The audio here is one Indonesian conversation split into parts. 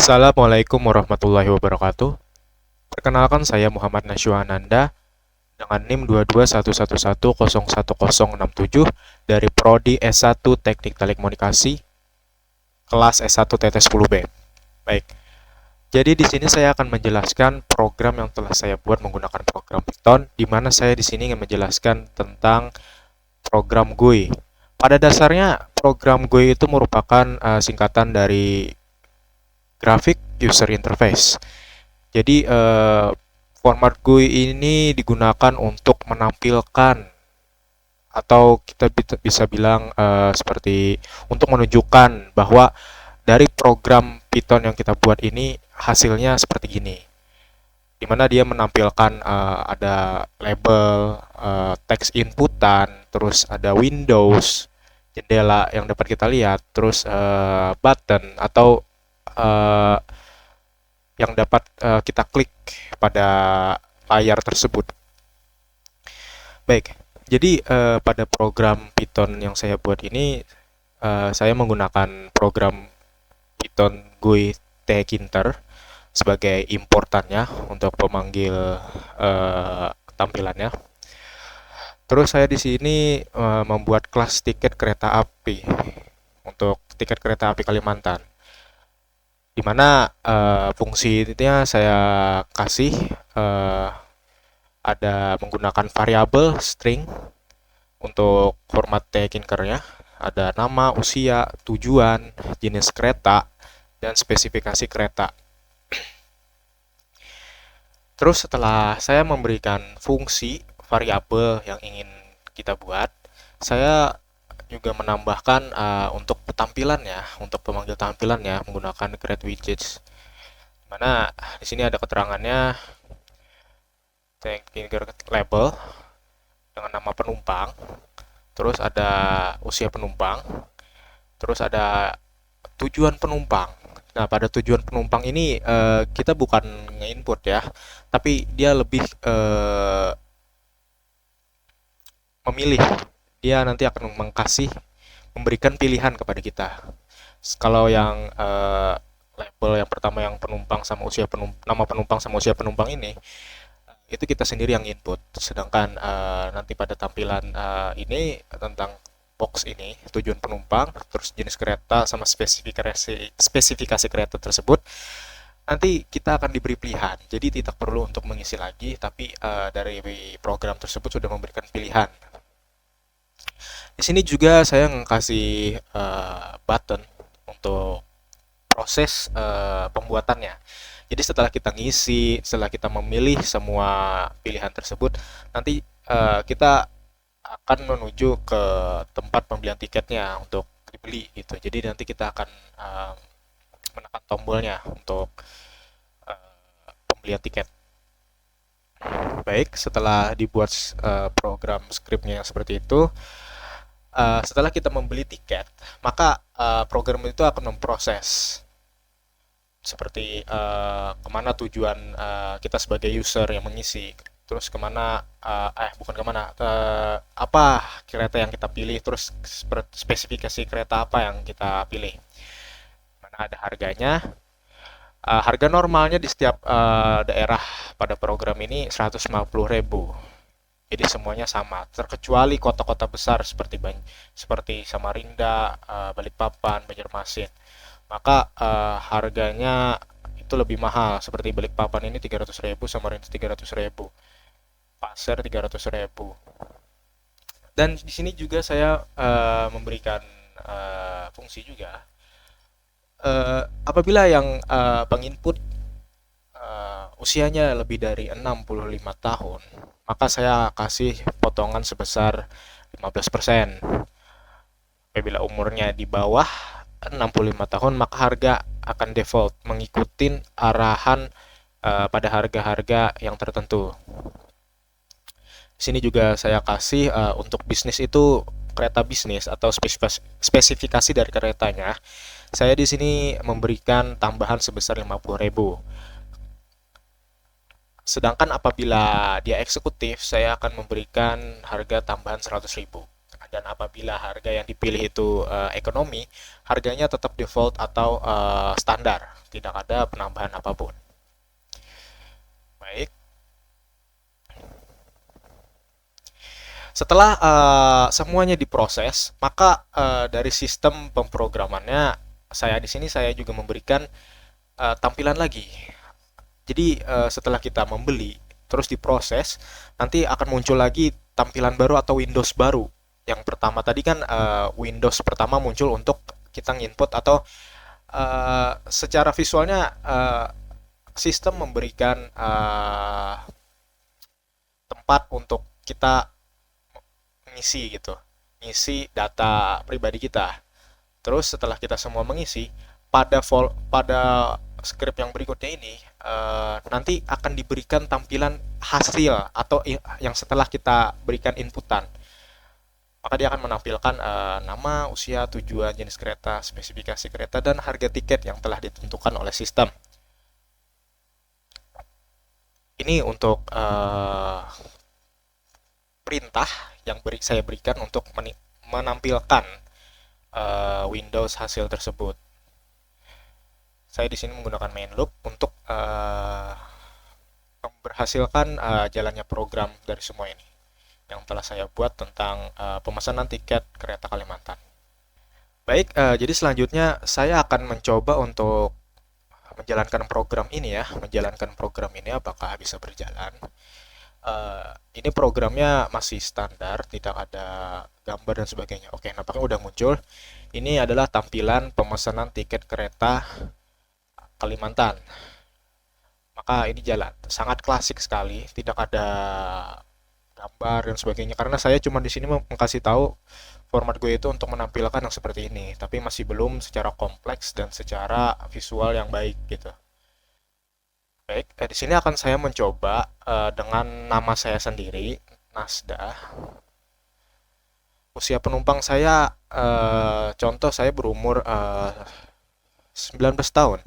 Assalamualaikum warahmatullahi wabarakatuh. Perkenalkan saya Muhammad Nasyuananda dengan NIM 22111011067 dari Prodi S1 Teknik Telekomunikasi kelas S1 TT10B. Baik. Jadi di sini saya akan menjelaskan program yang telah saya buat menggunakan program Python, di mana saya di sini ingin menjelaskan tentang program GUI. Pada dasarnya program GUI itu merupakan singkatan dari Graphic User Interface. Jadi format GUI ini digunakan untuk menampilkan atau kita bisa bilang seperti untuk menunjukkan bahwa dari program Python yang kita buat ini hasilnya seperti gini. Di mana dia menampilkan ada label, teks inputan, terus ada Windows, jendela yang dapat kita lihat, terus button atau uh, yang dapat kita klik pada layar tersebut. Baik, jadi pada program Python yang saya buat ini, saya menggunakan program Python GUI tkinter sebagai importannya untuk pemanggil tampilannya. Terus saya di sini membuat kelas tiket kereta api untuk tiket kereta api Kalimantan, di mana fungsinya saya kasih uh, ada menggunakan variabel string untuk format tkinkernya, ada nama, usia, tujuan, jenis kereta, dan spesifikasi kereta. Terus setelah saya memberikan fungsi variabel yang ingin kita buat, saya juga menambahkan untuk tampilannya, untuk pemanggil tampilannya menggunakan create widgets. Mana di sini ada keterangannya thinker label dengan nama penumpang, terus ada usia penumpang, terus ada tujuan penumpang. Nah, pada tujuan penumpang ini kita bukan nge-input ya, tapi dia lebih memilih. Dia nanti akan memberikan pilihan kepada kita. Kalau yang label yang pertama yang penumpang sama usia penumpang, nama penumpang sama usia penumpang ini itu kita sendiri yang input. Sedangkan nanti pada tampilan ini tentang box ini tujuan penumpang, terus jenis kereta sama spesifikasi kereta tersebut nanti kita akan diberi pilihan. Jadi tidak perlu untuk mengisi lagi, tapi dari program tersebut sudah memberikan pilihan. Di sini juga saya ngasih button untuk proses pembuatannya. Jadi setelah kita ngisi, setelah kita memilih semua pilihan tersebut, nanti kita akan menuju ke tempat pembelian tiketnya untuk dibeli gitu. Jadi nanti kita akan menekan tombolnya untuk pembelian tiket. Baik, setelah dibuat program scriptnya yang seperti itu, setelah kita membeli tiket, maka program itu akan memproses seperti kemana tujuan kita sebagai user yang mengisi, terus kemana bukan kemana apa kereta yang kita pilih, terus spesifikasi kereta apa yang kita pilih, mana ada harganya. Harga normalnya di setiap daerah pada program ini 150.000. Jadi semuanya sama, terkecuali kota-kota besar seperti Samarinda, Balikpapan, Banjarmasin. Maka harganya itu lebih mahal. Seperti Balikpapan ini 300.000, Samarinda 300.000, Pasir 300.000. Dan di sini juga saya memberikan fungsi juga. Apabila yang penginput usianya lebih dari 65 tahun, maka saya kasih potongan sebesar 15%. Apabila umurnya di bawah 65 tahun, maka harga akan default mengikuti arahan pada harga-harga yang tertentu. Di sini juga saya kasih untuk bisnis itu kereta bisnis atau spesifikasi dari keretanya. Saya di sini memberikan tambahan sebesar 50.000. Sedangkan apabila dia eksekutif, saya akan memberikan harga tambahan 100.000. Dan apabila harga yang dipilih itu ekonomi, harganya tetap default atau standar. tidak ada penambahan apapun. Baik. Setelah semuanya diproses, maka dari sistem pemrogramannya saya juga memberikan tampilan lagi. Jadi setelah kita membeli terus diproses, nanti akan muncul lagi tampilan baru atau Windows baru. Yang pertama tadi kan Windows pertama muncul untuk kita nginput atau secara visualnya sistem memberikan tempat untuk kita mengisi gitu, ngisi data pribadi kita. Terus setelah kita semua mengisi, pada script yang berikutnya ini nanti akan diberikan tampilan hasil atau yang setelah kita berikan inputan. Maka dia akan menampilkan nama, usia, tujuan, jenis kereta, spesifikasi kereta, dan harga tiket yang telah ditentukan oleh sistem. Ini untuk perintah yang saya berikan untuk menampilkan Windows hasil tersebut. Saya di sini menggunakan main loop untuk memberhasilkan jalannya program dari semua ini yang telah saya buat tentang pemesanan tiket kereta Kalimantan. Baik, jadi selanjutnya saya akan mencoba untuk menjalankan program ini ya, apakah bisa berjalan. Ini programnya masih standar, tidak ada gambar dan sebagainya. Oke, nampaknya udah muncul. Ini adalah tampilan pemesanan tiket kereta Kalimantan. Maka ini jalan, sangat klasik sekali, tidak ada gambar dan sebagainya. Karena saya cuma di sini kasih tahu format gue itu untuk menampilkan yang seperti ini, tapi masih belum secara kompleks dan secara visual yang baik gitu. Baik, di sini akan saya mencoba dengan nama saya sendiri, Nasda. Usia penumpang saya, contoh saya berumur 19 tahun.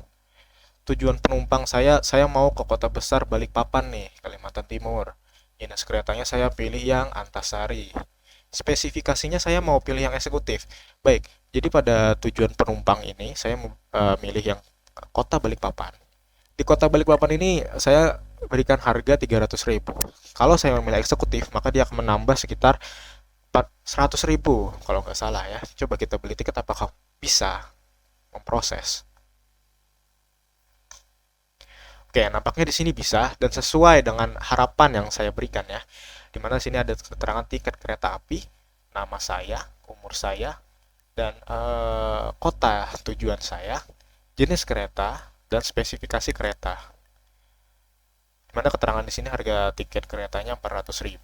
Tujuan penumpang saya mau ke kota besar Balikpapan nih, Kalimantan Timur. Jenis keretanya saya pilih yang Antasari. Spesifikasinya saya mau pilih yang eksekutif. Baik, jadi pada tujuan penumpang ini saya milih yang kota Balikpapan. Di kota Balikpapan ini saya berikan harga 300.000. Kalau saya memilih eksekutif, maka dia akan menambah sekitar 100.000 kalau nggak salah ya. Coba kita beli tiket apakah bisa memproses. Oke, nampaknya di sini bisa dan sesuai dengan harapan yang saya berikan ya. Dimana sini ada keterangan tiket kereta api, nama saya, umur saya, dan kota tujuan saya, jenis kereta, dan spesifikasi kereta. Dimana keterangan di sini harga tiket keretanya 400.000.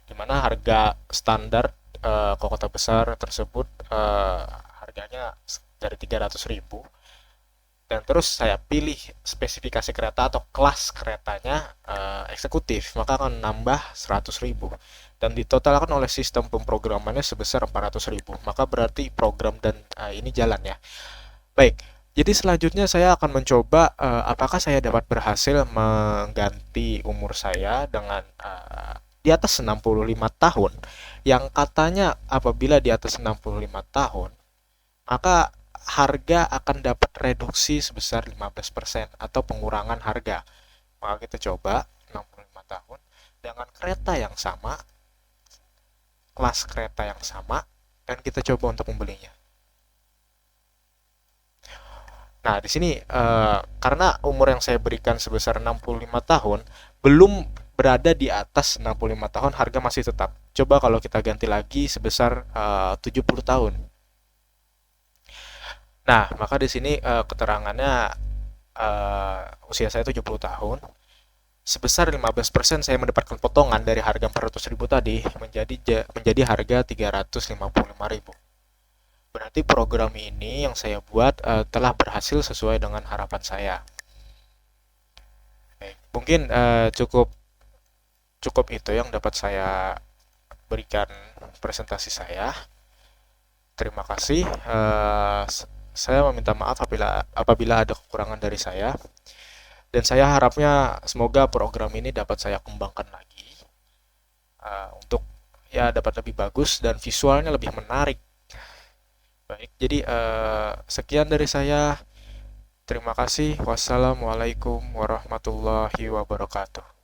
Dimana harga standar ke kota besar tersebut harganya dari 300.000. Dan terus saya pilih spesifikasi kereta atau kelas keretanya eksekutif, maka akan nambah 100.000 dan ditotalkan oleh sistem pemrogramannya sebesar 400.000. Maka berarti program dan ini jalan ya. Baik, jadi selanjutnya saya akan mencoba apakah saya dapat berhasil mengganti umur saya dengan di atas 65 tahun, yang katanya apabila di atas 65 tahun maka harga akan dapat reduksi sebesar 15% atau pengurangan harga. Maka kita coba 65 tahun dengan kereta yang sama, kelas kereta yang sama, dan kita coba untuk membelinya. Nah, di sini karena umur yang saya berikan sebesar 65 tahun, belum berada di atas 65 tahun, harga masih tetap. Coba kalau kita ganti lagi sebesar 70 tahun. Nah, maka di sini keterangannya usia saya 70 tahun. Sebesar 15% saya mendapatkan potongan dari harga 400.000 tadi menjadi harga 355.000. Berarti program ini yang saya buat telah berhasil sesuai dengan harapan saya. Mungkin cukup itu yang dapat saya berikan presentasi saya. Terima kasih. Saya meminta maaf apabila ada kekurangan dari saya. Dan saya harapnya semoga program ini dapat saya kembangkan lagi untuk ya dapat lebih bagus dan visualnya lebih menarik. Baik, jadi sekian dari saya. Terima kasih. Wassalamualaikum warahmatullahi wabarakatuh.